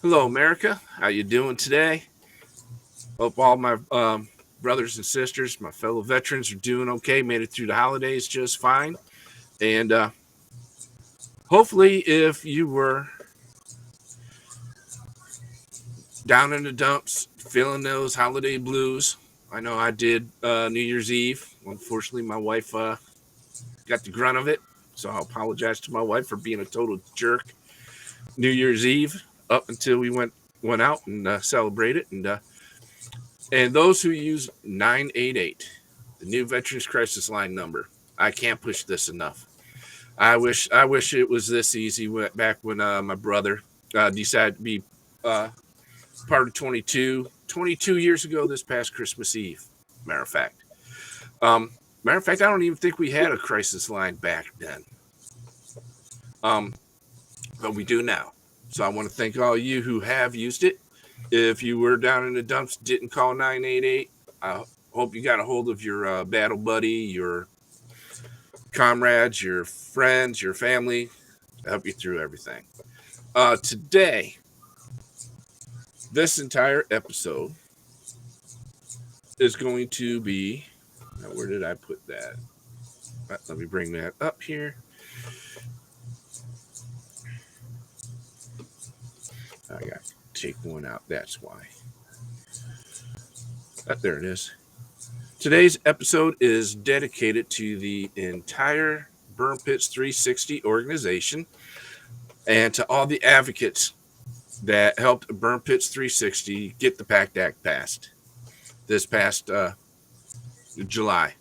Hello, America. How you doing today? Hope all my brothers and sisters, my fellow veterans, are doing okay. Made it through the holidays just fine. And hopefully, if you were down in the dumps, feeling those holiday blues, I know I did New Year's Eve. Unfortunately, my wife got the grunt of it, so I'll apologize to my wife for being a total jerk New Year's Eve up until we went out and celebrated. And those who use 988, the new Veterans Crisis Line number, I can't push this enough. I wish it was this easy. Back when my brother decided to be part of 22 years ago this past Christmas Eve. Matter of fact, I don't even think we had a crisis line back then, but we do now. So I want to thank all you who have used it. If you were down in the dumps, didn't call 988, I hope you got a hold of your battle buddy, your comrades, your friends, your family to help you through everything. Today, this entire episode is going to be. Now, where did I put that? Let me bring that up here. I got to take one out. That's why. There it is. Today's episode is dedicated to the entire Burn Pits 360 organization and to all the advocates that helped Burn Pits 360 get the PACT Act passed this past July.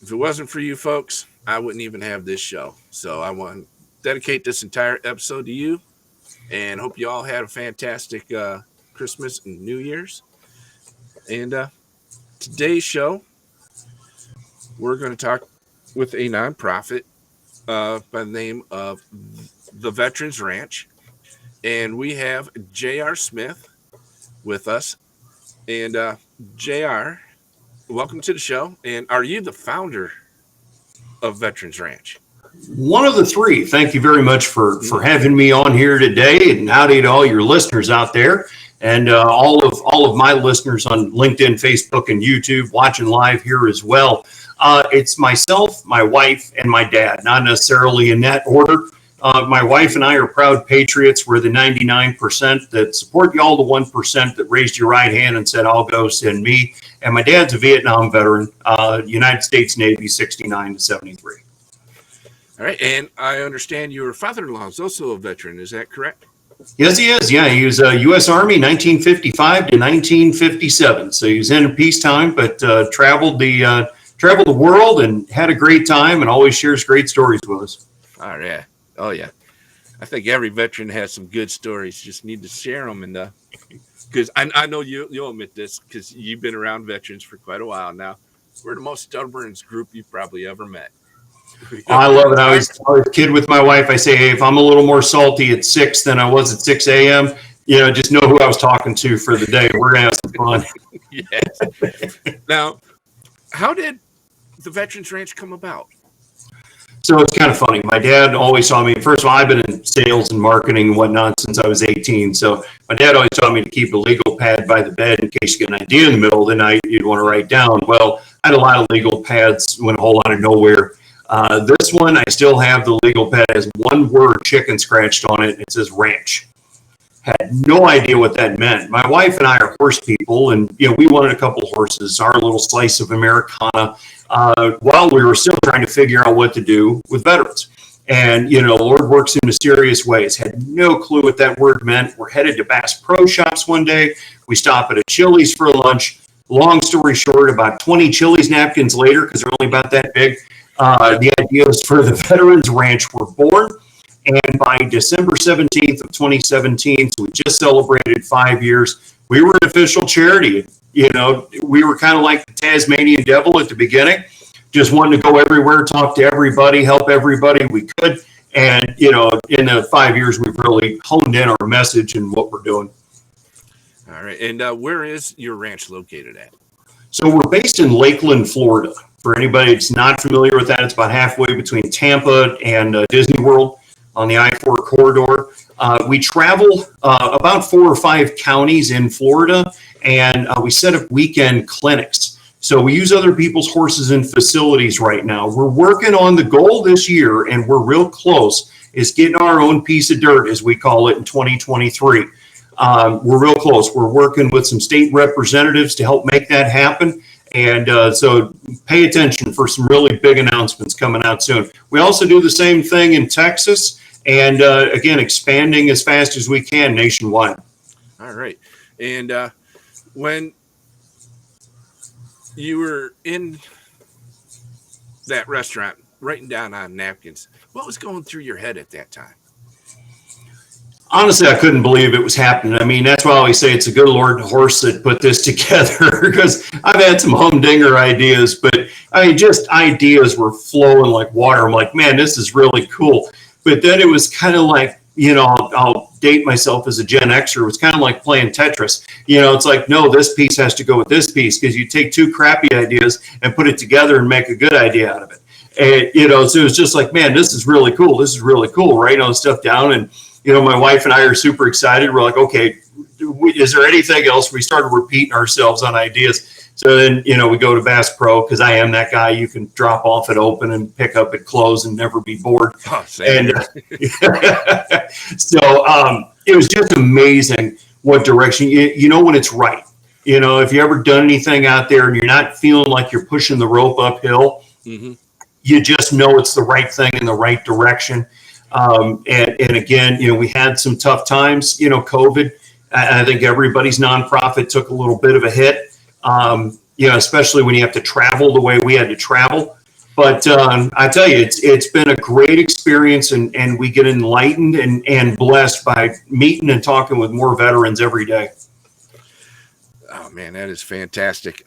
If it wasn't for you folks, I wouldn't even have this show. So I want to dedicate this entire episode to you and hope you all had a fantastic Christmas and New Year's. And today's show, we're going to talk with a nonprofit by the name of the Veterans Ranch. And we have J.R. Smith with us. And J.R., welcome to the show. And are you the founder of Veterans Ranch? One of the three. Thank you very much for having me on here today. And howdy to all your listeners out there. And all of my listeners on LinkedIn, Facebook, and YouTube watching live here as well. It's myself, my wife, and my dad, not necessarily in that order. My wife and I are proud patriots. We're the 99% that support y'all, the 1% that raised your right hand and said, I'll go send me. And my dad's a Vietnam veteran, United States Navy, 69 to 73. All right. And I understand your father-in-law is also a veteran. Is that correct? Yes, he is. Yeah, he was U.S. Army 1955 to 1957. So he was in peacetime, but traveled the world and had a great time and always shares great stories with us. Oh, yeah. Oh, yeah. I think every veteran has some good stories. Just need to share them. And because I know you'll admit this because you've been around veterans for quite a while now. We're the most stubborn group you've probably ever met. I love it. I was a kid with my wife. I say, hey, if I'm a little more salty at 6 than I was at 6 a.m., just know who I was talking to for the day. We're going to have some fun. Yes. Now, how did the Veterans Ranch come about? So it's kind of funny. My dad always taught me, first of all, I've been in sales and marketing and whatnot since I was 18. So my dad always taught me to keep a legal pad by the bed in case you get an idea in the middle of the night you'd want to write down. Well, I had a lot of legal pads, went a whole lot of nowhere. This one, I still have the legal pad, has one word chicken scratched on it. It says ranch. Had no idea what that meant. My wife and I are horse people, and we wanted a couple horses, our little slice of Americana, while we were still trying to figure out what to do with veterans. And, Lord works in mysterious ways. Had no clue what that word meant. We're headed to Bass Pro Shops one day. We stop at a Chili's for lunch. Long story short, about 20 Chili's napkins later, because they're only about that big, the ideas for the Veterans Ranch were born. And by December 17th of 2017, so we just celebrated 5 years, we were an official charity. We were kind of like the Tasmanian devil at the beginning, just wanting to go everywhere, talk to everybody, help everybody we could. And, in the 5 years, we've really honed in our message and what we're doing. All right. And where is your ranch located at? So we're based in Lakeland, Florida. For anybody that's not familiar with that, it's about halfway between Tampa and Disney World. on the I-4 corridor. We travel about 4 or 5 counties in Florida, and we set up weekend clinics. So we use other people's horses and facilities right now. We're working on the goal this year, and we're real close, is getting our own piece of dirt, as we call it, in 2023. We're real close. We're working with some state representatives to help make that happen. And so pay attention for some really big announcements coming out soon. We also do the same thing in Texas, and again, expanding as fast as we can nationwide. All right. And when you were in that restaurant writing down on napkins, what was going through your head at that time? Honestly, I couldn't believe it was happening. I mean, that's why I always say it's a good Lord horse that put this together, because I've had some humdinger ideas, but I mean, just ideas were flowing like water. I'm like, man, this is really cool. But then it was kind of like, you know, I'll date myself as a Gen Xer. It was kind of like playing Tetris. You know, it's like, no, this piece has to go with this piece, because you take 2 crappy ideas and put it together and make a good idea out of it. And, you know, so it was just like, man, this is really cool. This is really cool. Writing all this stuff down. And, you know, my wife and I are super excited. We're like, okay, is there anything else? We started repeating ourselves on ideas. So then, you know, we go to Bass Pro, because I am that guy you can drop off at open and pick up at close and never be bored. Oh, and so it was just amazing what direction, you know, when it's right. You know, if you ever done anything out there and you're not feeling like you're pushing the rope uphill, you just know it's the right thing in the right direction. And again, you know, we had some tough times, you know, COVID. I think everybody's nonprofit took a little bit of a hit. You know, especially when you have to travel the way we had to travel. But I tell you, it's been a great experience, and we get enlightened and blessed by meeting and talking with more veterans every day. Oh man, that is fantastic.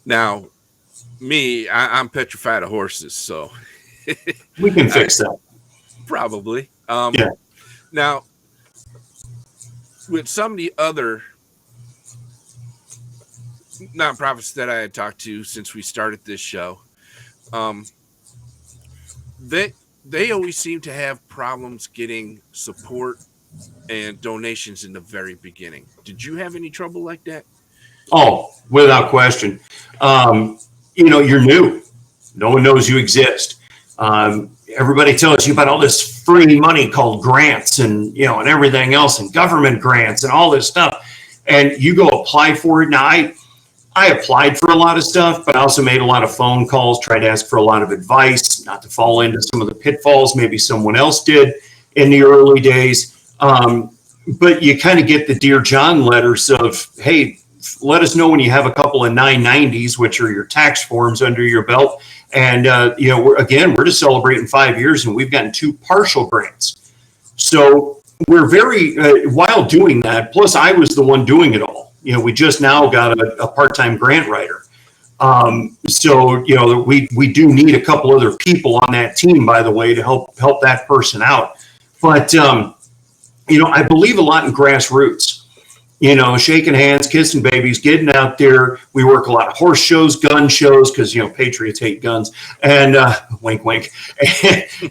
Now, I'm petrified of horses, so we can fix that. Probably. Yeah. Now, with some of the other nonprofits that I had talked to since we started this show, they always seem to have problems getting support and donations in the very beginning. Did you have any trouble like that? Oh, without question. You know, you're new. No one knows you exist. Everybody tells you about all this free money called grants, and, you know, and everything else, and government grants and all this stuff. And you go apply for it. Now, I applied for a lot of stuff, but I also made a lot of phone calls, tried to ask for a lot of advice, not to fall into some of the pitfalls maybe someone else did in the early days. But you kind of get the Dear John letters of, hey, let us know when you have a couple of 990s, which are your tax forms, under your belt. And, you know, we're just celebrating 5 years, and we've gotten 2 partial grants. So we're very, while doing that, plus I was the one doing it all. You know, we just now got a part-time grant writer. So, you know, we do need a couple other people on that team, by the way, to help that person out. But, you know, I believe a lot in grassroots. You know, shaking hands, kissing babies, getting out there. We work a lot of horse shows, gun shows, because, you know, patriots hate guns, and wink, wink.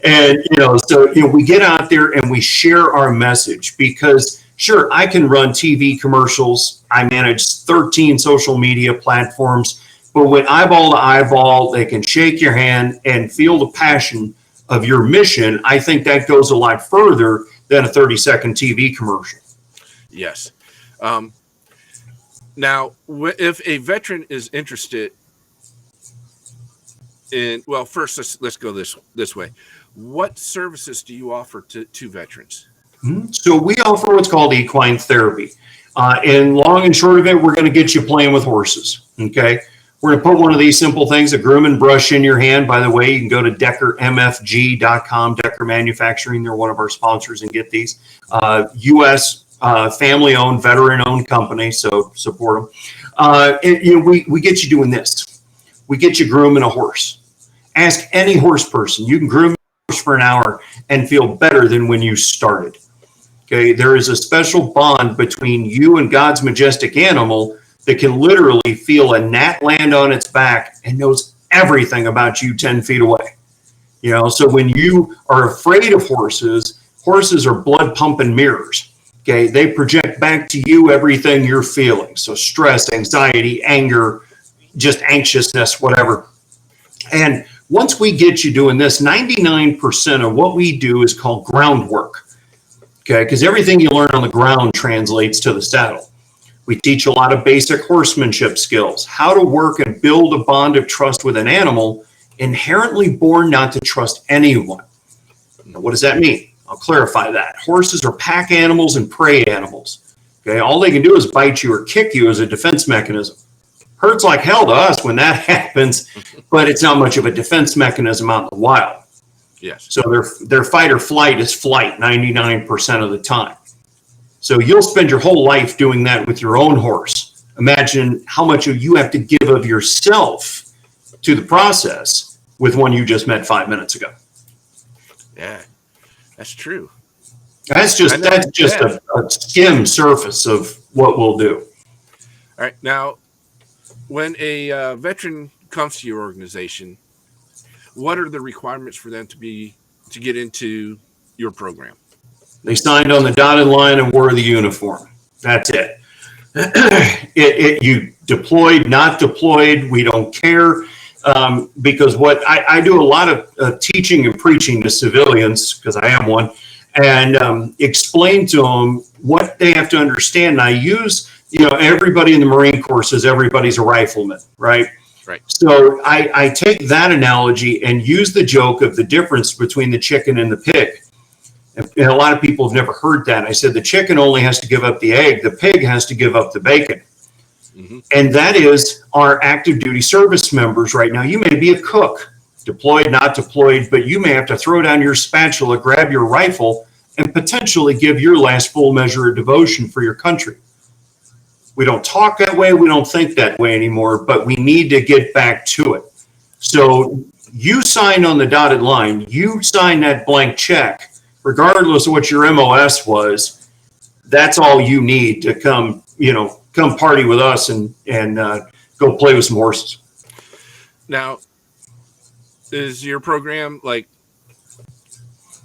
And, you know, so, you know, we get out there and we share our message, because sure, I can run TV commercials. I manage 13 social media platforms, but when eyeball to eyeball, they can shake your hand and feel the passion of your mission. I think that goes a lot further than a 30-second TV commercial. Yes. Now, if a veteran is interested in, well, first let's go this way. What services do you offer to veterans? So we offer what's called equine therapy. And long and short of it, we're going to get you playing with horses. Okay. We're going to put one of these simple things, a groom and brush, in your hand. By the way, you can go to DeckerMFG.com, Decker Manufacturing. They're one of our sponsors, and get these. U.S. Family-owned, veteran-owned company, so support them. And, you know, we get you doing this. We get you grooming a horse. Ask any horse person. You can groom a horse for an hour and feel better than when you started. Okay, there is a special bond between you and God's majestic animal that can literally feel a gnat land on its back and knows everything about you 10 feet away. So when you are afraid of horses, horses are blood pumping mirrors. Okay, they project back to you everything you're feeling. So stress, anxiety, anger, just anxiousness, whatever. And once we get you doing this, 99% of what we do is called groundwork. Okay, because everything you learn on the ground translates to the saddle. We teach a lot of basic horsemanship skills, how to work and build a bond of trust with an animal inherently born not to trust anyone. Now, what does that mean? I'll clarify that. Horses are pack animals and prey animals. Okay, all they can do is bite you or kick you as a defense mechanism. Hurts like hell to us when that happens, but it's not much of a defense mechanism out in the wild. Yes. So their fight or flight is flight 99% of the time. So you'll spend your whole life doing that with your own horse. Imagine how much you have to give of yourself to the process with one you just met 5 minutes ago. Yeah, that's true. That's just a skim surface of what we'll do. All right. Now, when a veteran comes to your organization, what are the requirements for them to get into your program? They signed on the dotted line and wore the uniform. That's it. You deployed, not deployed, we don't care. Because what I do a lot of teaching and preaching to civilians, because I am one, and explain to them what they have to understand. And I use, everybody in the Marine Corps says everybody's a rifleman, right? Right. So I take that analogy and use the joke of the difference between the chicken and the pig. And a lot of people have never heard that. I said the chicken only has to give up the egg. The pig has to give up the bacon. Mm-hmm. And that is our active duty service members right now. You may be a cook, deployed, not deployed, but you may have to throw down your spatula, grab your rifle, and potentially give your last full measure of devotion for your country. We don't talk that way. We don't think that way anymore, but we need to get back to it. So you sign on the dotted line, you sign that blank check, regardless of what your MOS was. That's all you need to come party with us and go play with some horses. Now, is your program like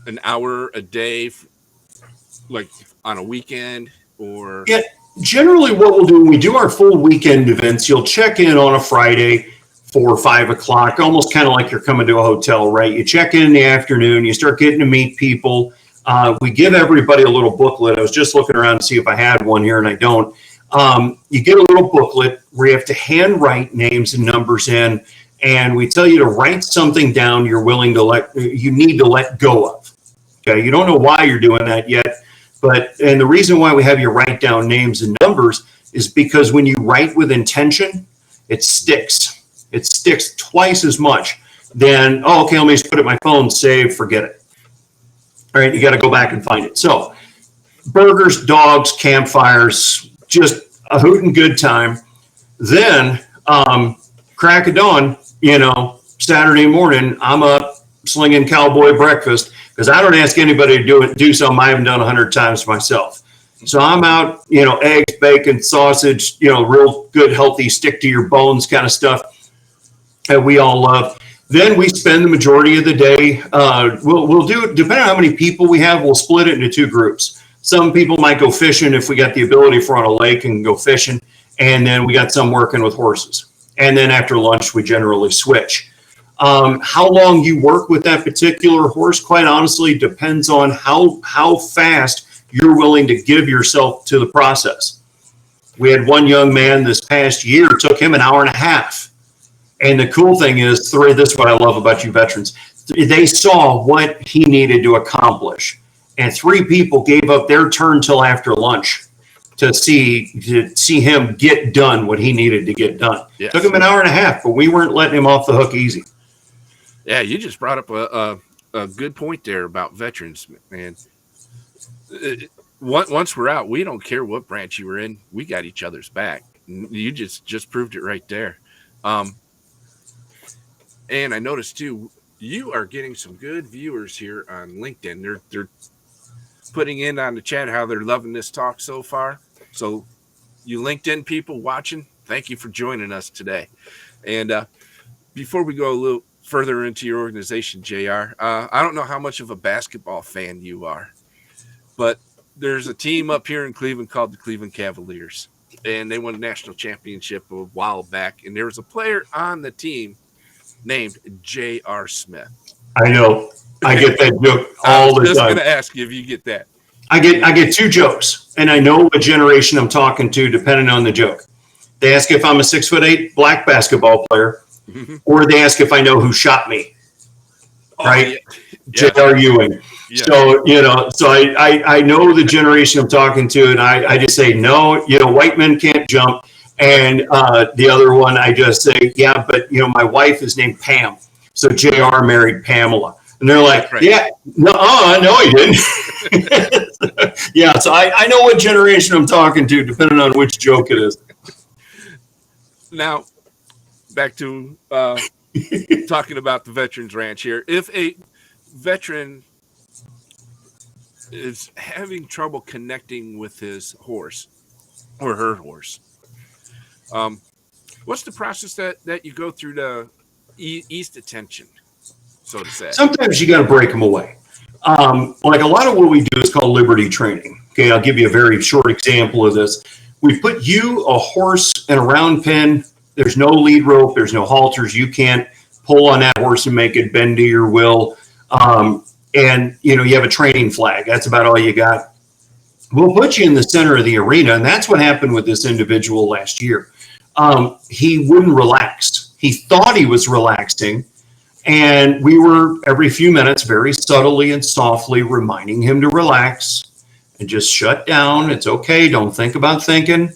an hour a day, like on a weekend, or? Yeah, generally what we'll do when we do our full weekend events, you'll check in on a Friday, 4 or 5 o'clock, almost kind of like you're coming to a hotel, right? You check in the afternoon, you start getting to meet people. We give everybody a little booklet. I was just looking around to see if I had one here, and I don't. You get a little booklet where you have to handwrite names and numbers in, and we tell you to write something down you need to let go of. Okay, you don't know why you're doing that yet, and the reason why we have you write down names and numbers is because when you write with intention, it sticks. It sticks twice as much than, okay, let me just put it in my phone, save, forget it. All right, you got to go back and find it. So burgers, dogs, campfires, just a hoot and good time. Then crack of dawn, Saturday morning, I'm up slinging cowboy breakfast because I don't ask anybody to do something I haven't done 100 times myself. So I'm out, eggs, bacon, sausage, real good, healthy, stick to your bones kind of stuff that we all love. Then we spend the majority of the day. We'll do, depending on how many people we have, we'll split it into 2 groups. Some people might go fishing if we got the ability for on a lake and go fishing. And then we got some working with horses. And then after lunch, we generally switch. How long you work with that particular horse, quite honestly, depends on how fast you're willing to give yourself to the process. We had one young man this past year, it took him an hour and a half. And the cool thing is, this is what I love about you veterans. They saw what he needed to accomplish. And 3 people gave up their turn till after lunch to see him get done what he needed to get done. Yes. Took him an hour and a half, but we weren't letting him off the hook easy. Yeah, you just brought up a good point there about veterans, man. Once we're out, we don't care what branch you were in. We got each other's back. You just proved it right there. And I noticed too, you are getting some good viewers here on LinkedIn. They're putting in on the chat how they're loving this talk so far. So you LinkedIn people watching, thank you for joining us today. And before we go a little further into your organization, JR, I don't know how much of a basketball fan you are, but there's a team up here in Cleveland called the Cleveland Cavaliers, and they won a national championship a while back. And there was a player on the team named J.R. Smith. I know. I get that joke all the time. I was just going to ask you if you get that. I get two jokes, and I know what generation I'm talking to depending on the joke. They ask if I'm a 6'8" black basketball player, or they ask if I know who shot me. Right? Yeah. J.R. Ewing. Yeah. So, I know the generation I'm talking to, and I just say, no, white men can't jump. And the other one, I just say, yeah, but, my wife is named Pam. So JR married Pamela. And they're like, right. Yeah, no, he didn't. Yeah, so I know what generation I'm talking to, depending on which joke it is. Now, back to talking about the Veterans Ranch here. If a veteran is having trouble connecting with his horse or her horse, what's the process that you go through to ease the tension, so to say? Sometimes you got to break them away. Like a lot of what we do is called liberty training. Okay, I'll give you a very short example of this. We put you, a horse, in a round pen. There's no lead rope. There's no halters. You can't pull on that horse and make it bend to your will. And, you have a training flag. That's about all you got. We'll put you in the center of the arena. And that's what happened with this individual last year. He wouldn't relax. He thought he was relaxing. And we were every few minutes very subtly and softly reminding him to relax and just shut down. It's okay. Don't think about thinking.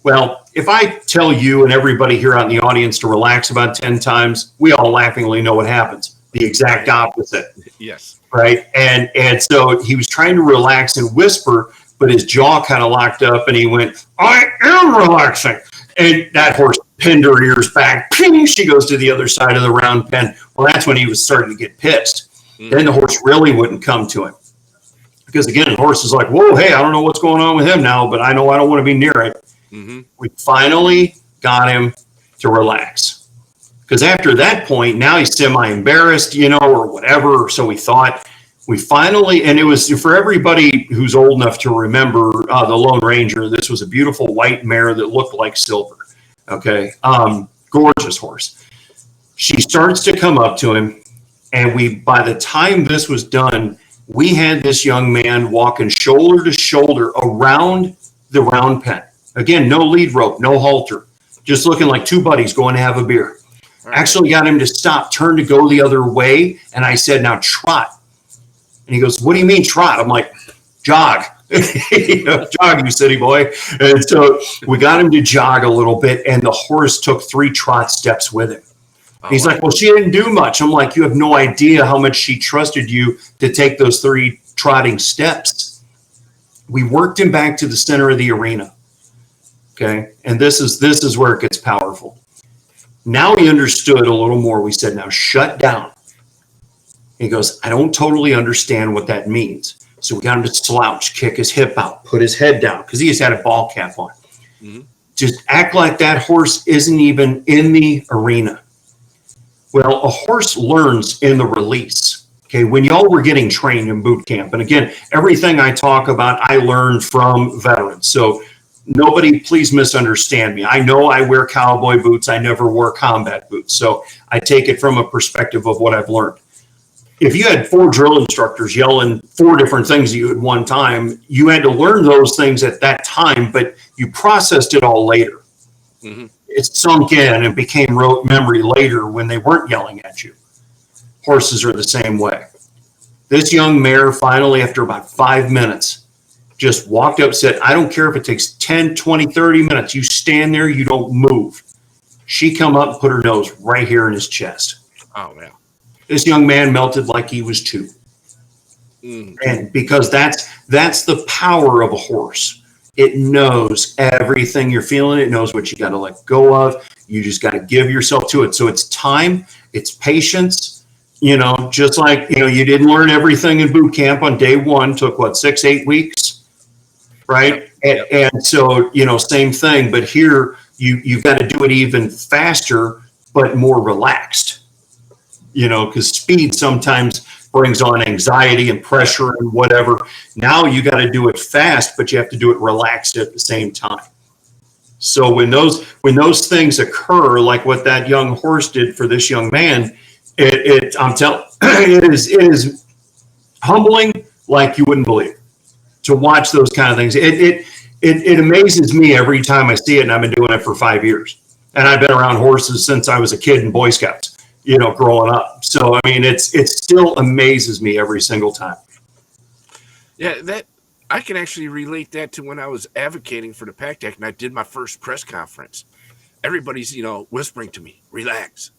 Well, if I tell you and everybody here out in the audience to relax about 10 times, we all laughingly know what happens. The exact opposite. Yes. Right. And so he was trying to relax and whisper, but his jaw kind of locked up and he went, I am relaxing. And that horse pinned her ears back. Ping, she goes to the other side of the round pen. Well, that's when he was starting to get pissed. Then the horse really wouldn't come to him. Because again, the horse is like, whoa, hey, I don't know what's going on with him now, but I know I don't want to be near it. We finally got him to relax. Because after that point, now he's semi-embarrassed, or whatever. So we thought we finally, and it was for everybody who's old enough to remember the Lone Ranger. This was a beautiful white mare that looked like silver. Okay. Gorgeous horse. She starts to come up to him. And by the time this was done, we had this young man walking shoulder to shoulder around the round pen. Again, no lead rope, no halter, just looking like two buddies going to have a beer. Right. Actually got him to stop, turn to go the other way. And I said, now trot. And he goes, what do you mean trot? I'm like, jog. Jog, you city boy. And so we got him to jog a little bit, and the horse took 3 trot steps with him. He's like, well, she didn't do much. I'm like, you have no idea how much she trusted you to take those 3 trotting steps. We worked him back to the center of the arena. Okay. And this is where it gets powerful. Now he understood a little more. We said, now shut down. He goes, I don't totally understand what that means. So we got him to slouch, kick his hip out, put his head down, because he just had a ball cap on. Just act like that horse isn't even in the arena. Well, a horse learns in the release. Okay, when y'all were getting trained in boot camp, and again, everything I talk about, I learned from veterans. So nobody, please misunderstand me. I know I wear cowboy boots. I never wore combat boots. So I take it from a perspective of what I've learned. If you had 4 drill instructors yelling 4 different things at you at one time, you had to learn those things at that time, but you processed it all later. It sunk in and became rote memory later when they weren't yelling at you. Horses are the same way. This young mare finally, after about 5 minutes, just walked up and said, I don't care if it takes 10, 20, 30 minutes. You stand there, you don't move. She come up and put her nose right here in his chest. Oh, man. This young man melted like he was 2. And because that's the power of a horse. It knows everything you're feeling. It knows what you got to let go of. You just got to give yourself to it. So it's time, it's patience, just like, you didn't learn everything in boot camp on day 1, took 6-8 weeks, right? Yep. And so, same thing, but here you've got to do it even faster, but more relaxed. because speed sometimes brings on anxiety and pressure and whatever. Now you got to do it fast, but you have to do it relaxed at the same time. So when those things occur, like what that young horse did for this young man, I'm telling, it is humbling like you wouldn't believe to watch those kind of things. It amazes me every time I see it, and I've been doing it for 5 years, and I've been around horses since I was a kid in Boy Scouts, growing up. So I mean, it still amazes me every single time. Yeah, that I can actually relate that to when I was advocating for the PACT Act and I did my first press conference. Everybody's, whispering to me, relax,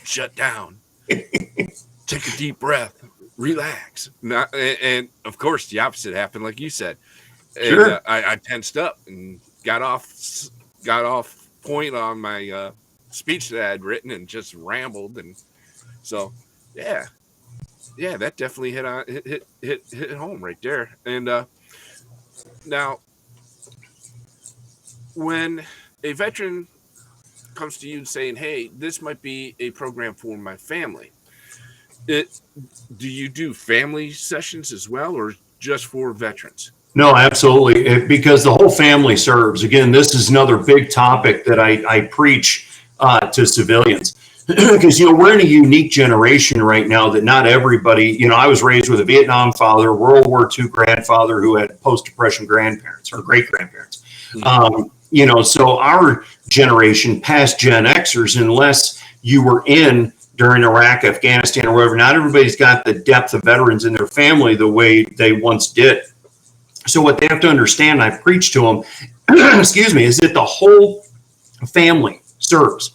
shut down, take a deep breath, relax. And of course, the opposite happened, like you said. And Sure. I tensed up and got off point on my speech that I had written and just rambled. And so, yeah, that definitely hit home right there. And now, when a veteran comes to you saying, "Hey, this might be a program for my family," do you do family sessions as well, or just for veterans? No, absolutely. Because the whole family serves. Again, this is another big topic that I preach to civilians. Because, we're in a unique generation right now that not everybody, I was raised with a Vietnam father, World War II grandfather who had post-depression grandparents or great-grandparents. So our generation, past Gen Xers, unless you were in during Iraq, Afghanistan, or wherever, not everybody's got the depth of veterans in their family the way they once did. So what they have to understand, I preach to them, excuse me, is that the whole family serves.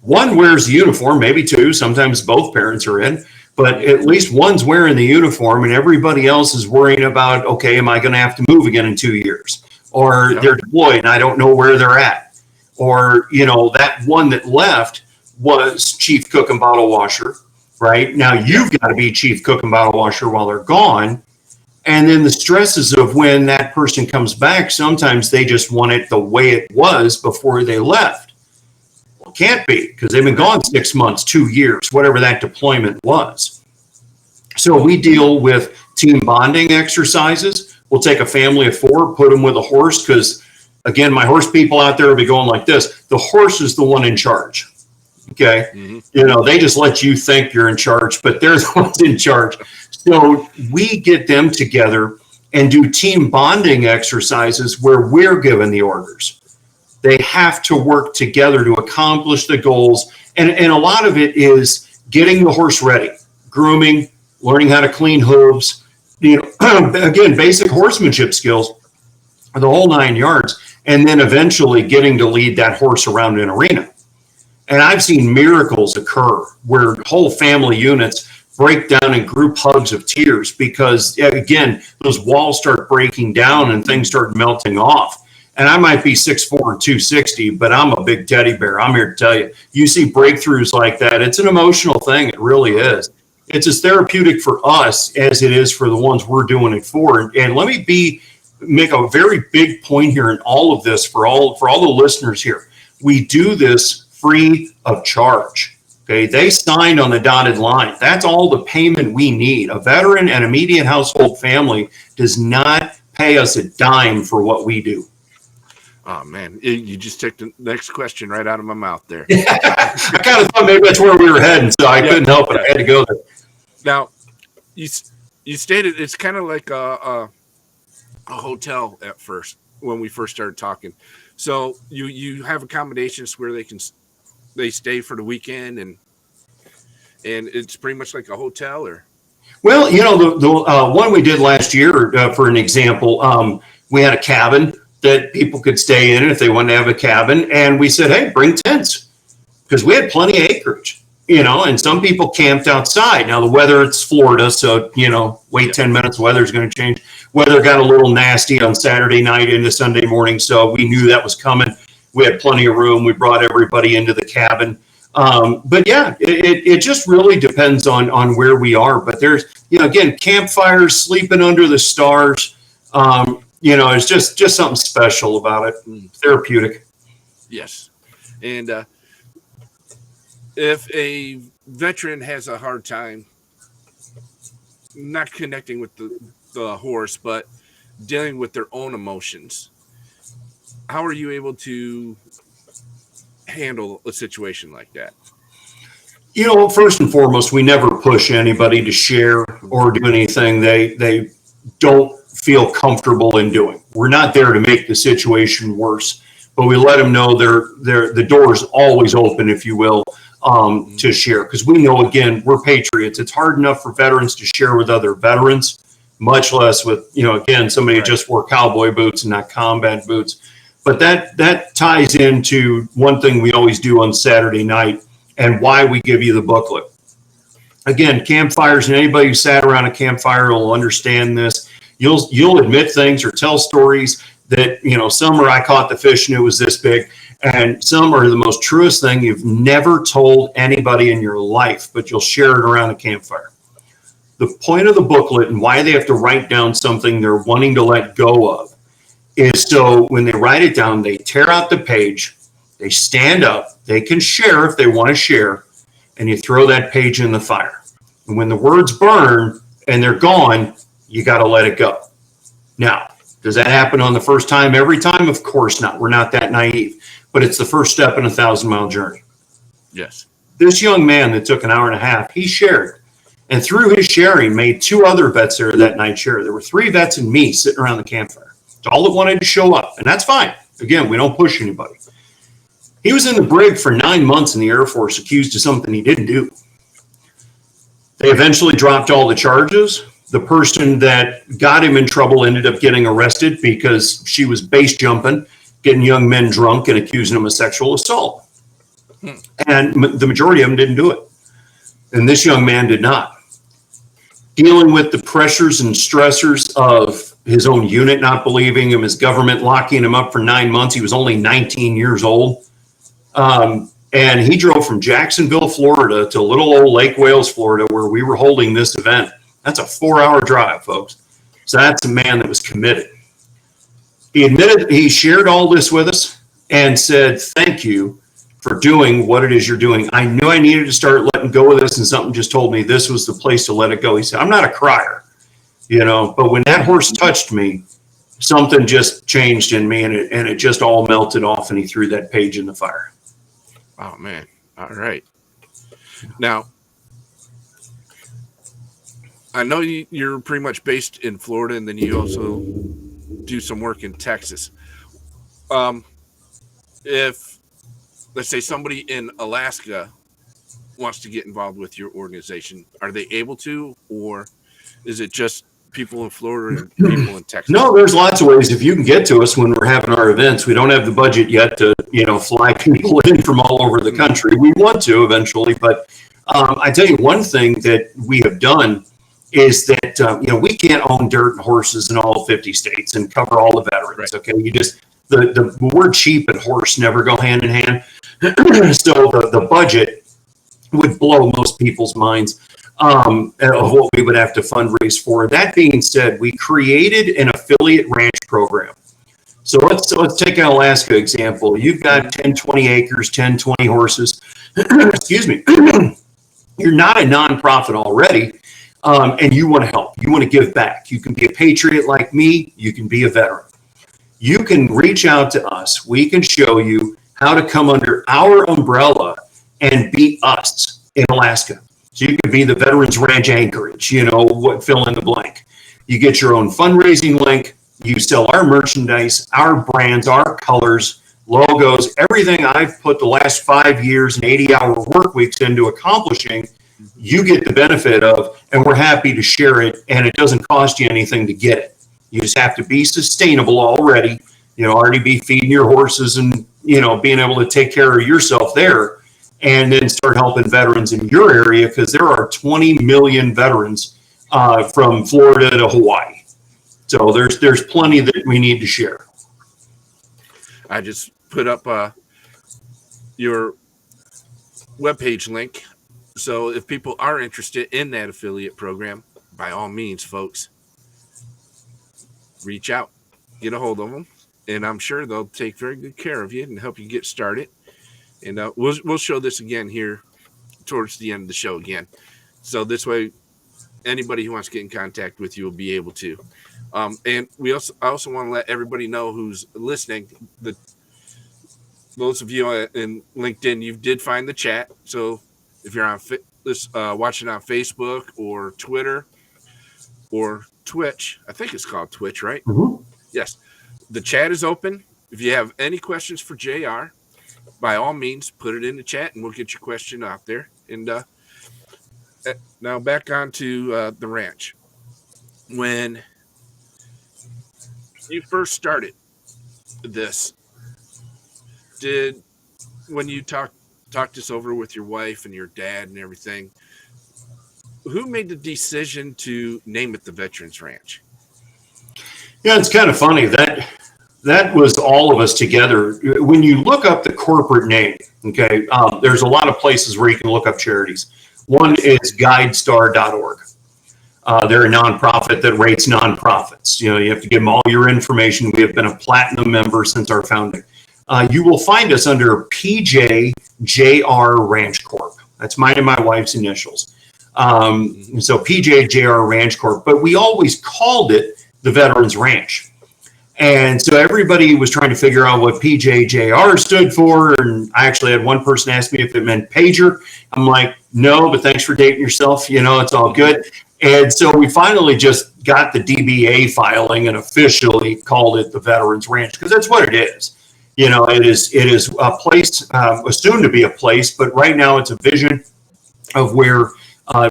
One wears the uniform, maybe two, sometimes both parents are in, but at least one's wearing the uniform and everybody else is worrying about, okay, am I going to have to move again in 2 years? Or they're deployed and I don't know where they're at. Or, that one that left was chief cook and bottle washer, right? Now you've got to be chief cook and bottle washer while they're gone. And then the stresses of when that person comes back, sometimes they just want it the way it was before they left. Well, it can't be because they've been gone 6 months, 2 years, whatever that deployment was. So we deal with team bonding exercises. We'll take a family of 4, put them with a horse because, again, my horse people out there will be going like this. The horse is the one in charge. Okay. Mm-hmm. They just let you think you're in charge, but they're the ones in charge. So we get them together and do team bonding exercises where we're given the orders. They have to work together to accomplish the goals. And a lot of it is getting the horse ready, grooming, learning how to clean hooves, again, basic horsemanship skills, the whole 9 yards, and then eventually getting to lead that horse around an arena. And I've seen miracles occur where whole family units break down in group hugs of tears because, again, those walls start breaking down and things start melting off. And I might be 6'4" and 260, but I'm a big teddy bear. I'm here to tell you, you see breakthroughs like that. It's an emotional thing. It really is. It's as therapeutic for us as it is for the ones we're doing it for. And let me make a very big point here in all of this for all the listeners here. We do this free of charge. Okay, they signed on the dotted line. That's all the payment we need. A veteran and immediate household family does not pay us a dime for what we do. Oh man, you just took the next question right out of my mouth there. I kind of thought maybe that's where we were heading, so I couldn't help it. I had to go there. Now, you stated it's kind of like a hotel at first when we first started talking. So you have accommodations where they stay for the weekend and it's pretty much like a hotel, or? Well, the one we did last year, for an example, we had a cabin that people could stay in if they wanted to have a cabin, and we said, hey, bring tents because we had plenty of acreage, and some people camped outside. Now the weather, it's Florida, so wait 10 minutes, the weather's going to change. Weather got a little nasty on Saturday night into Sunday morning, so we knew that was coming. We had plenty of room. We brought everybody into the cabin. But yeah, it just really depends on where we are. But there's, again, campfires, sleeping under the stars. It's just something special about it. Therapeutic. Yes. And if a veteran has a hard time not connecting with the horse, but dealing with their own emotions. How are you able to handle a situation like that? First and foremost, we never push anybody to share or do anything they don't feel comfortable in doing. We're not there to make the situation worse, but we let them know the door is always open, if you will, to share. Because we know, again, we're patriots. It's hard enough for veterans to share with other veterans, much less with, again, somebody who just wore cowboy boots and not combat boots. But that ties into one thing we always do on Saturday night and why we give you the booklet. Again, campfires, and anybody who sat around a campfire will understand this. You'll admit things or tell stories that, some are, I caught the fish and it was this big, and some are the most truest thing you've never told anybody in your life, but you'll share it around a campfire. The point of the booklet and why they have to write down something they're wanting to let go of is so when they write it down, they tear out the page, they stand up, they can share if they want to share, and you throw that page in the fire. And when the words burn and they're gone, you got to let it go. Now, does that happen on the first time every time? Of course not. We're not that naive. But it's the first step in a 1,000-mile journey. Yes. This young man that took an hour and a half, he shared. And through his sharing, made 2 other vets there that night share. There were 3 vets and me sitting around the campfire. It's all that wanted to show up. And that's fine. Again, we don't push anybody. He was in the brig for 9 months in the Air Force, accused of something he didn't do. They eventually dropped all the charges. The person that got him in trouble ended up getting arrested because she was base jumping, getting young men drunk and accusing them of sexual assault. And the majority of them didn't do it. And this young man did not. Dealing with the pressures and stressors of his own unit not believing him, his government locking him up for 9 months. He was only 19 years old. And he drove from Jacksonville, Florida to little old Lake Wales, Florida, where we were holding this event. That's a 4-hour drive, folks. So that's a man that was committed. He admitted he shared all this with us and said, thank you for doing what it is you're doing. I knew I needed to start letting go of this, and something just told me this was the place to let it go. He said, I'm not a crier, but when that horse touched me, something just changed in me, and it just all melted off, and he threw that page in the fire. Oh, man. All right. Now, I know you're pretty much based in Florida, and then you also do some work in Texas. If, let's say, somebody in Alaska wants to get involved with your organization, are they able to, or is it just people in Florida and people in Texas? No, there's lots of ways. If you can get to us when we're having our events, we don't have the budget yet to, fly people in from all over the country. We want to eventually, but I tell you one thing that we have done is that, we can't own dirt and horses in all 50 states and cover all the veterans. Right. Okay. You just, the word cheap and horse never go hand in hand. So the budget would blow most people's minds of what we would have to fundraise for. That being said, we created an affiliate ranch program. So let's take an Alaska example. You've got 10, 20 acres, 10, 20 horses. Excuse me. You're not a nonprofit already, and you want to help. You want to give back. You can be a patriot like me. You can be a veteran. You can reach out to us. We can show you how to come under our umbrella and be us in Alaska. So you could be the Veterans Ranch Anchorage, fill in the blank. You get your own fundraising link. You sell our merchandise, our brands, our colors, logos, everything I've put the last 5 years and 80-hour work weeks into accomplishing, you get the benefit of, and we're happy to share it, and it doesn't cost you anything to get it. You just have to be sustainable already, already be feeding your horses and, being able to take care of yourself there, and then start helping veterans in your area, because there are 20 million veterans from Florida to Hawaii. So there's plenty that we need to share. I just put up your webpage link. So if people are interested in that affiliate program, by all means, folks, reach out, get a hold of them, and I'm sure they'll take very good care of you and help you get started. And we'll show this again here towards the end of the show again. So this way, anybody who wants to get in contact with you will be able to. And I also want to let everybody know who's listening that those of you in LinkedIn, you did find the chat. So if you're on watching on Facebook or Twitter or Twitch, I think it's called Twitch, right? Mm-hmm. Yes. The chat is open. If you have any questions for JR, by all means, put it in the chat and we'll get your question out there. And now back onto the ranch. When you first started this, when you talked this over with your wife and your dad and everything, who made the decision to name it the Veterans Ranch? Yeah, it's kind of funny that was all of us together. When you look up the corporate name, okay, there's a lot of places where you can look up charities. One is guidestar.org. They're a nonprofit that rates nonprofits. You have to give them all your information. We have been a platinum member since our founding. You will find us under PJJR Ranch Corp. That's mine and my wife's initials. So PJJR Ranch Corp. But we always called it the Veterans Ranch. And so everybody was trying to figure out what PJJR stood for. And I actually had one person ask me if it meant pager. I'm like, no, but thanks for dating yourself. It's all good. And so we finally just got the DBA filing and officially called it the Veterans Ranch because that's what it is. It is a place, soon to be a place, but right now it's a vision of where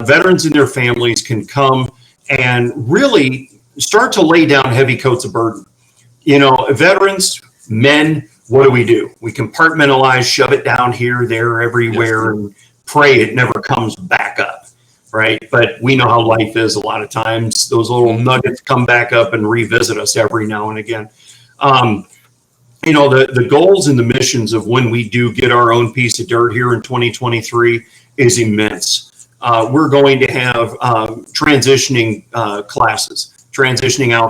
veterans and their families can come and really start to lay down heavy coats of burden. Veterans, men, what do? We compartmentalize, shove it down here, there, everywhere, and pray it never comes back up, right? But we know how life is a lot of times. Those little nuggets come back up and revisit us every now and again. The goals and the missions of when we do get our own piece of dirt here in 2023 is immense. We're going to have transitioning out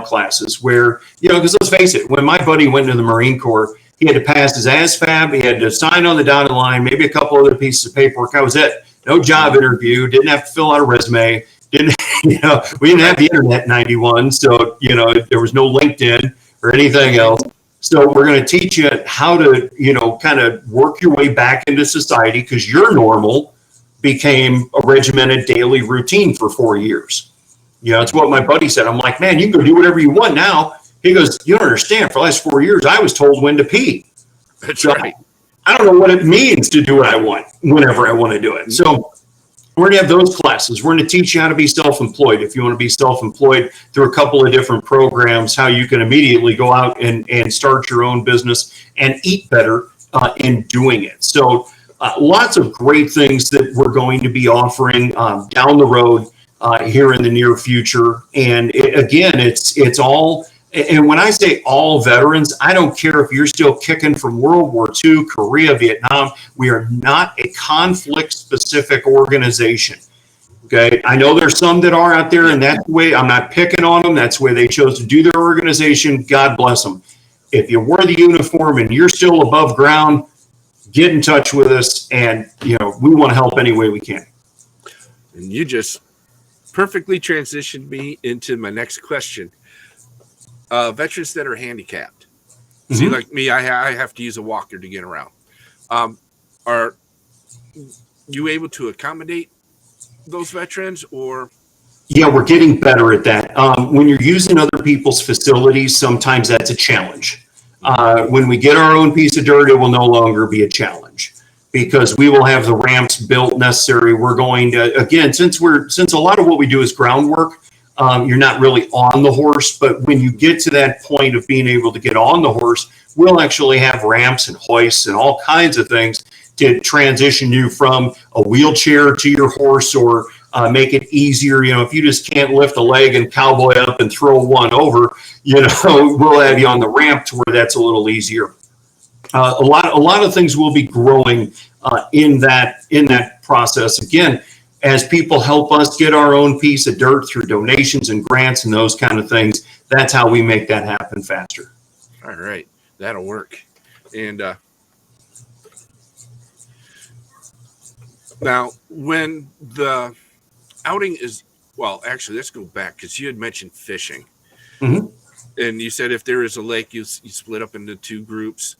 classes where, because let's face it, when my buddy went into the Marine Corps, he had to pass his ASVAB, he had to sign on the dotted line, maybe a couple other pieces of paperwork. That was it. No job interview, didn't have to fill out a resume, we didn't have the internet in 91, so, there was no LinkedIn or anything else. So we're going to teach you how to, kind of work your way back into society because your normal became a regimented daily routine for 4 years. It's what my buddy said. I'm like, man, you can go do whatever you want now. He goes, you don't understand. For the last 4 years, I was told when to pee. That's right. I don't know what it means to do what I want whenever I want to do it. So we're going to have those classes. We're going to teach you how to be self-employed. If you want to be self-employed through a couple of different programs, how you can immediately go out and start your own business and eat better in doing it. So lots of great things that we're going to be offering down the road here in the near future. And it's all, and when I say all veterans, I don't care if you're still kicking from World War II, Korea, Vietnam. We are not a conflict-specific organization. Okay, I know there's some that are out there, and that's the way. I'm not picking on them. That's the way they chose to do their organization. God bless them. If you wear the uniform and you're still above ground, get in touch with us, and we want to help any way we can. And you just perfectly transitioned me into my next question. Veterans that are handicapped. Mm-hmm. See, like me, I have to use a walker to get around. Are you able to accommodate those veterans, or? Yeah, we're getting better at that. When you're using other people's facilities, sometimes that's a challenge. When we get our own piece of dirt, it will no longer be a challenge because we will have the ramps built necessary. We're going to, again, since a lot of what we do is groundwork, you're not really on the horse, but when you get to that point of being able to get on the horse, we'll actually have ramps and hoists and all kinds of things to transition you from a wheelchair to your horse or make it easier. If you just can't lift a leg and cowboy up and throw one over, we'll have you on the ramp to where that's a little easier. A lot of things will be growing in that process. Again, as people help us get our own piece of dirt through donations and grants and those kind of things, that's how we make that happen faster. All right, that'll work. And Now, when the outing is, well, actually, let's go back because you had mentioned fishing. Mhm. And you said if there is a lake, you split up into two groups.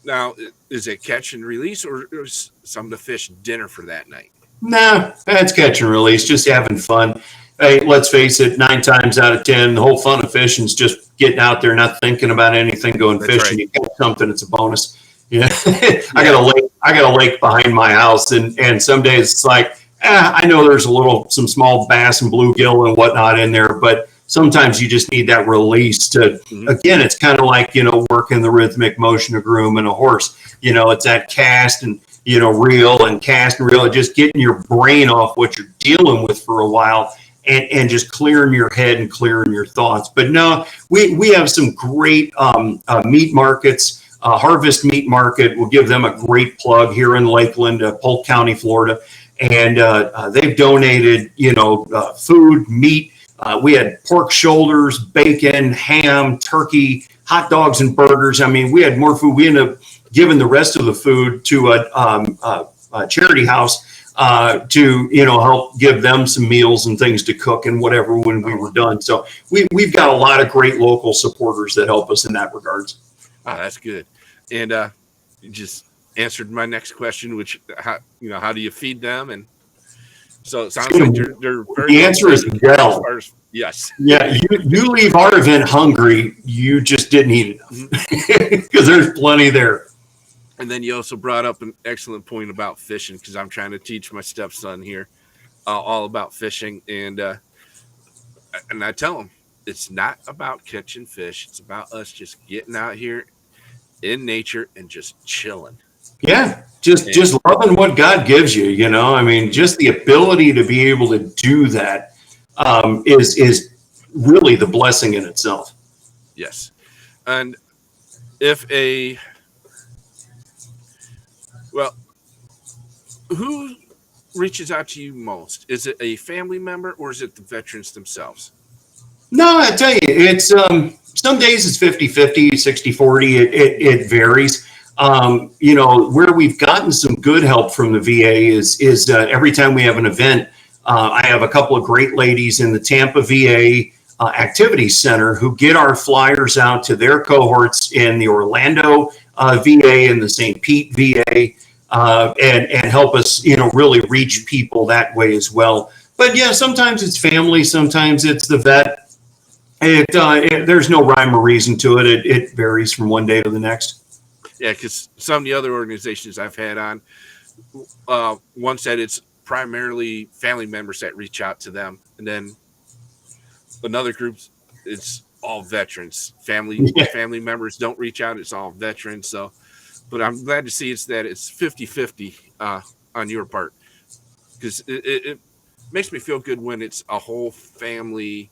Now, is it catch and release, or is some of the fish dinner for that night? Nah, that's catch and release, just having fun. Hey, let's face it, 9 times out of 10, the whole fun of fishing is just getting out there, not thinking about anything, going That's fishing. right. You catch something, it's a bonus. Yeah, I got a lake. I got a lake behind my house, and some days it's like, I know there's some small bass and bluegill and whatnot in there, but sometimes you just need that release to. Mhm. Again, it's kind of like working the rhythmic motion of grooming a horse. It's that cast and reel and cast and reel, just getting your brain off what you're dealing with for a while, and just clearing your head and clearing your thoughts. But no, we have some great meat markets. Harvest Meat Market, we'll give them a great plug here in Lakeland, Polk County, Florida, and they've donated food, meat. We had pork shoulders, bacon, ham, turkey, hot dogs, and burgers. I mean, we had more food. We ended up giving the rest of the food to a charity house to help give them some meals and things to cook and whatever when we were done. So we've got a lot of great local supporters that help us in that regards. Oh, that's good. And you just answered my next question, which how do you feed them? And so it sounds like they're very. The answer is well. Yes. Yeah, you leave our event hungry, you just didn't eat enough because there's plenty there. And then you also brought up an excellent point about fishing, because I'm trying to teach my stepson here all about fishing, and I tell him it's not about catching fish; it's about us just getting out here in nature and just chilling. Yeah, just loving what God gives you. I mean, just the ability to be able to do that is really the blessing in itself. Yes, and who reaches out to you most? Is it a family member or is it the veterans themselves? No, I tell you, it's some days it's 50-50, 60-40. It varies. Where we've gotten some good help from the VA is every time we have an event, I have a couple of great ladies in the Tampa VA Activities Center who get our flyers out to their cohorts in the Orlando VA and the St. Pete VA, and help us, really reach people that way as well. But yeah, sometimes it's family, sometimes it's the vet. There's no rhyme or reason to it. It varies from one day to the next. Yeah, because some of the other organizations I've had on, one said it's primarily family members that reach out to them, and then another group, it's all veterans. Family members don't reach out; it's all veterans. So, but I'm glad to see it's 50-50 on your part, because it makes me feel good when it's a whole family.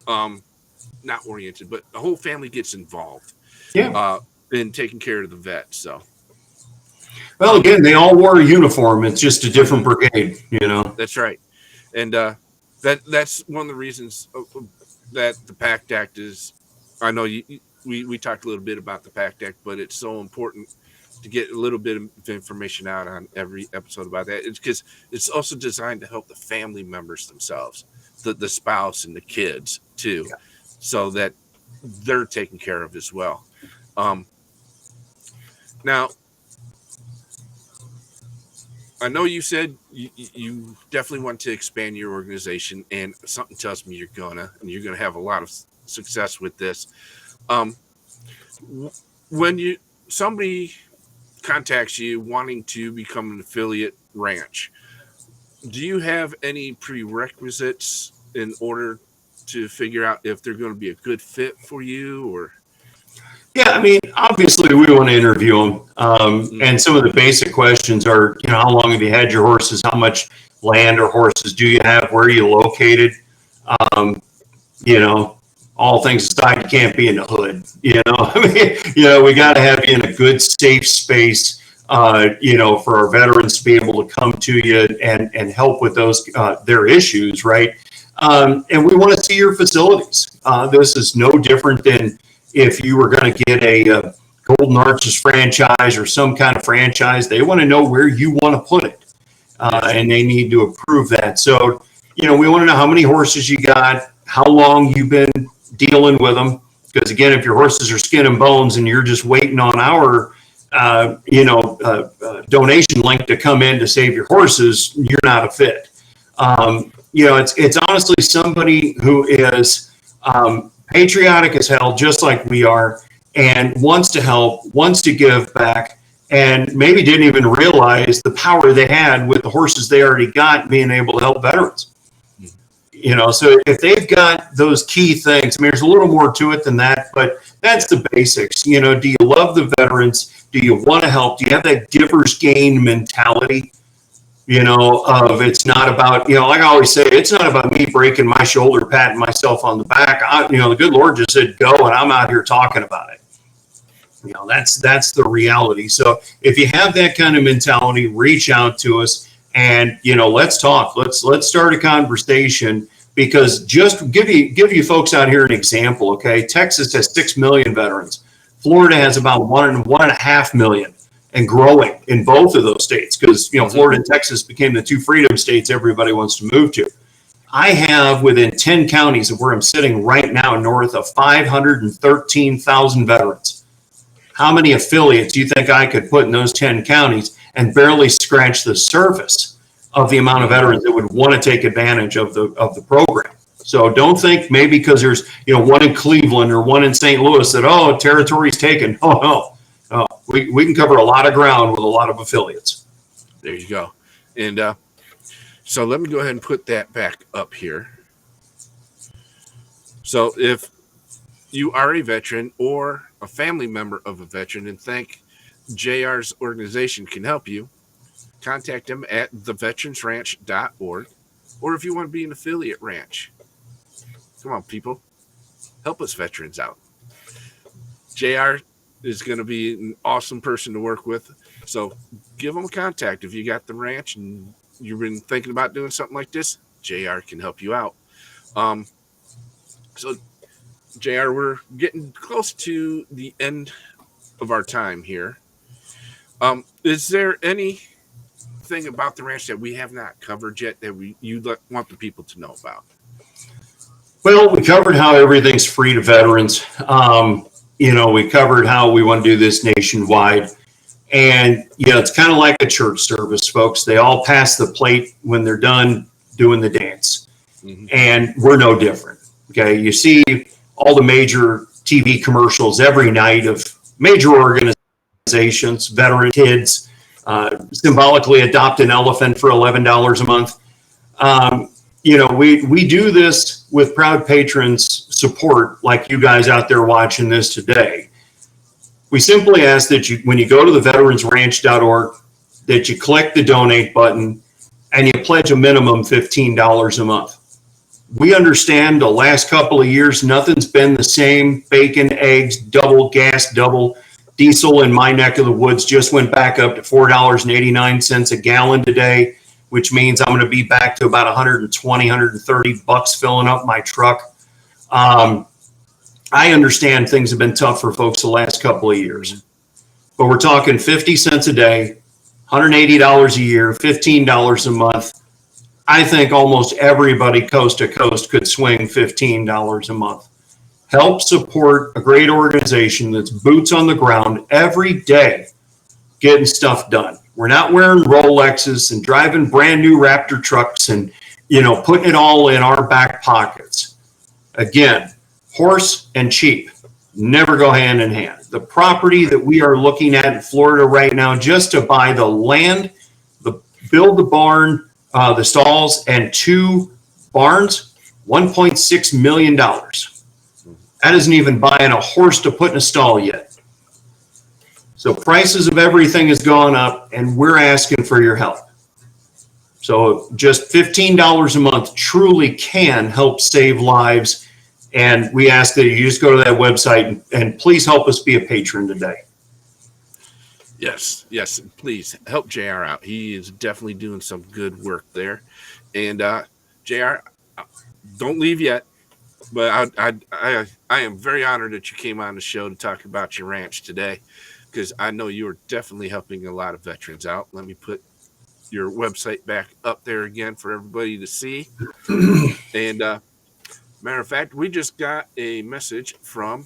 Not oriented, but the whole family gets involved. Yeah. In taking care of the vet. So, well, again, they all wore a uniform. It's just a different brigade, That's right, and that's one of the reasons that the PACT Act is. I know we talked a little bit about the PACT Act, but it's so important to get a little bit of information out on every episode about that. It's because it's also designed to help the family members themselves, the spouse and the kids too, so that they're taken care of as well. Now, I know you said you definitely want to expand your organization, and something tells me you're gonna have a lot of success with this. When somebody contacts you wanting to become an affiliate ranch, do you have any prerequisites in order to figure out if they're going to be a good fit for you? Or yeah, I mean, obviously we want to interview them, and some of the basic questions are, how long have you had your horses? How much land or horses do you have? Where are you located? All things aside, you can't be in the hood. I mean, we got to have you in a good, safe space. For our veterans to be able to come to you and help with those their issues, right? And we want to see your facilities. This is no different than if you were going to get a Golden Arches franchise or some kind of franchise. They want to know where you want to put it, and they need to approve that. So, we want to know how many horses you got, how long you've been dealing with them. Because again, if your horses are skin and bones and you're just waiting on our, donation link to come in to save your horses, you're not a fit. It's honestly somebody who is patriotic as hell, just like we are, and wants to help, wants to give back, and maybe didn't even realize the power they had with the horses they already got being able to help veterans. So if they've got those key things, I mean, there's a little more to it than that, but that's the basics. Do you love the veterans? Do you want to help? Do you have that giver's gain mentality? Of it's not about, like I always say, it's not about me breaking my shoulder, patting myself on the back. The good Lord just said go, and I'm out here talking about it. That's the reality. So if you have that kind of mentality, reach out to us and, let's talk. Let's start a conversation, because just give you folks out here an example. Okay. Texas has 6 million veterans. Florida has about 1.5 million. And growing in both of those states, because Florida and Texas became the two freedom states everybody wants to move to. I have within 10 counties of where I'm sitting right now north of 513,000 veterans. How many affiliates do you think I could put in those 10 counties and barely scratch the surface of the amount of veterans that would want to take advantage of the program? So don't think maybe because there's one in Cleveland or one in St. Louis that territory's taken. Oh no. We can cover a lot of ground with a lot of affiliates. There you go. And so let me go ahead and put that back up here. So if you are a veteran or a family member of a veteran and think JR's organization can help you, contact them at theveteransranch.org. Or if you want to be an affiliate ranch, come on, people, help us veterans out. JR is going to be an awesome person to work with. So give them a contact. If you got the ranch and you've been thinking about doing something like this, JR can help you out. So JR, we're getting close to the end of our time here. Is there anything about the ranch that we have not covered yet that you want the people to know about? Well, we covered how everything's free to veterans. We covered how we want to do this nationwide. And, it's kind of like a church service, folks. They all pass the plate when they're done doing the dance. Mm-hmm. And we're no different. Okay. You see all the major TV commercials every night of major organizations, veteran kids, symbolically adopt an elephant for $11 a month. We do this with proud patrons support, like you guys out there watching this today. We simply ask that when you go to theveteransranch.org, that you click the donate button and you pledge a minimum $15 a month. We understand the last couple of years, nothing's been the same. Bacon, eggs, double gas, double diesel in my neck of the woods just went back up to $4.89 a gallon today, which means I'm going to be back to about 120, 130 bucks filling up my truck. I understand things have been tough for folks the last couple of years, but we're talking 50 cents a day, $180 a year, $15 a month. I think almost everybody coast to coast could swing $15 a month. Help support a great organization that's boots on the ground every day getting stuff done. We're not wearing Rolexes and driving brand new Raptor trucks and, putting it all in our back pockets. Again, horse and cheap never go hand in hand. The property that we are looking at in Florida right now, just to buy the land, build the barn, the stalls, and 2 barns, $1.6 million. That isn't even buying a horse to put in a stall yet. So prices of everything has gone up, and we're asking for your help. So just $15 a month truly can help save lives. And we ask that you just go to that website and please help us be a patron today. Yes, please help JR out. He is definitely doing some good work there. And JR, don't leave yet. But I am very honored that you came on the show to talk about your ranch today, because I know you are definitely helping a lot of veterans out. Let me put your website back up there again for everybody to see. And matter of fact, we just got a message from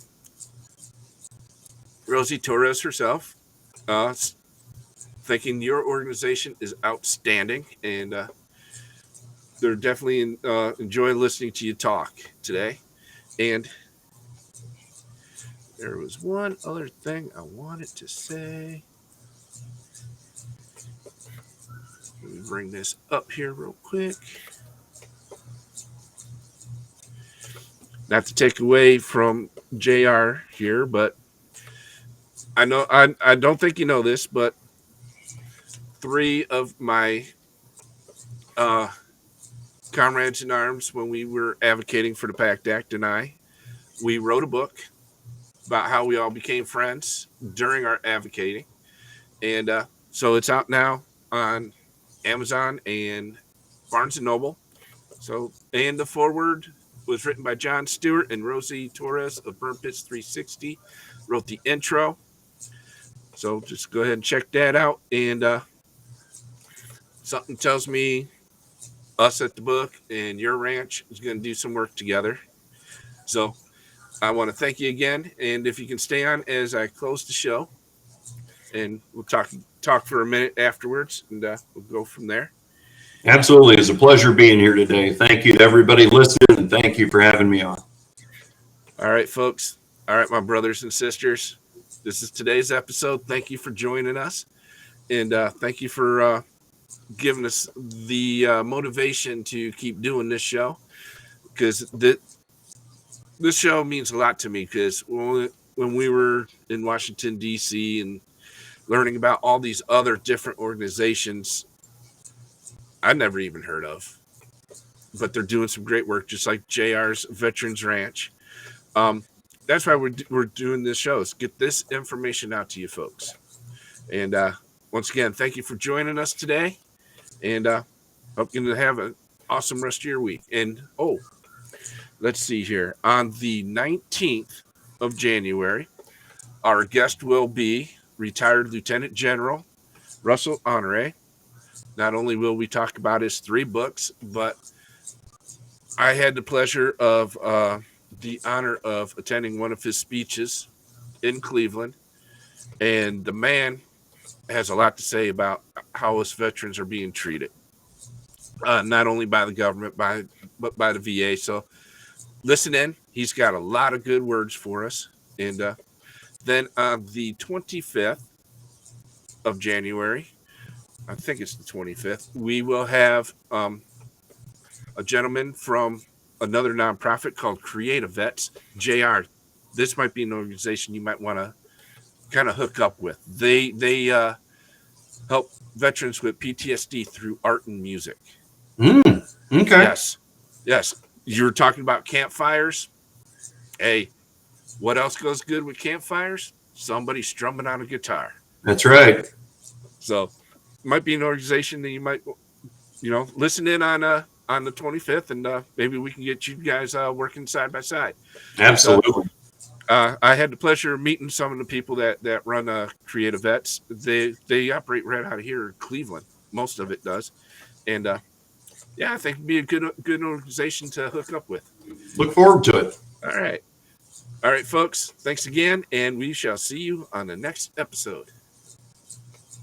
Rosie Torres herself, thinking your organization is outstanding, and they're definitely enjoying listening to you talk today. And there was one other thing I wanted to say. Let me bring this up here real quick. Not to take away from JR here, but I know I don't think you know this, but 3 of my comrades in arms, when we were advocating for the PACT Act, and we wrote a book about how we all became friends during our advocating. And so it's out now on Amazon and Barnes and Noble. So, and the foreword was written by John Stewart, and Rosie Torres of Burn Pits 360 wrote the intro. So just go ahead and check that out. And something tells me us at the book and your ranch is going to do some work together. So I want to thank you again. And if you can stay on as I close the show, and we'll talk for a minute afterwards, and we'll go from there. Absolutely. It's a pleasure being here today. Thank you to everybody listening, and thank you for having me on. All right, folks. All right, my brothers and sisters. This is today's episode. Thank you for joining us. And thank you for giving us the motivation to keep doing this show, because this show means a lot to me, because when we were in Washington, D.C. and learning about all these other different organizations I never even heard of, but they're doing some great work, just like JR's Veterans Ranch. That's why we're doing this show, is get this information out to you folks. And once again, thank you for joining us today, and hope you have an awesome rest of your week. And let's see here. On the 19th of January, our guest will be retired Lieutenant General Russell Honore. Not only will we talk about his 3 books, but I had the pleasure of the honor of attending one of his speeches in Cleveland. And the man has a lot to say about how us veterans are being treated, not only by the government, but by the VA. So listen in. He's got a lot of good words for us. And then on the 25th of January, I think it's the 25th, we will have a gentleman from another nonprofit called Creative Vets. JR, this might be an organization you might want to kind of hook up with. They help veterans with PTSD through art and music. Okay. Yes. You're talking about campfires. Hey, what else goes good with campfires? Somebody strumming on a guitar. That's right. So might be an organization that you might, listen in on the 25th, and maybe we can get you guys working side by side. Absolutely. I had the pleasure of meeting some of the people that run Creative Vets. They operate right out of here in Cleveland. Most of it does. And I think it'd be a good organization to hook up with. Look forward to it. All right, folks. Thanks again, and we shall see you on the next episode.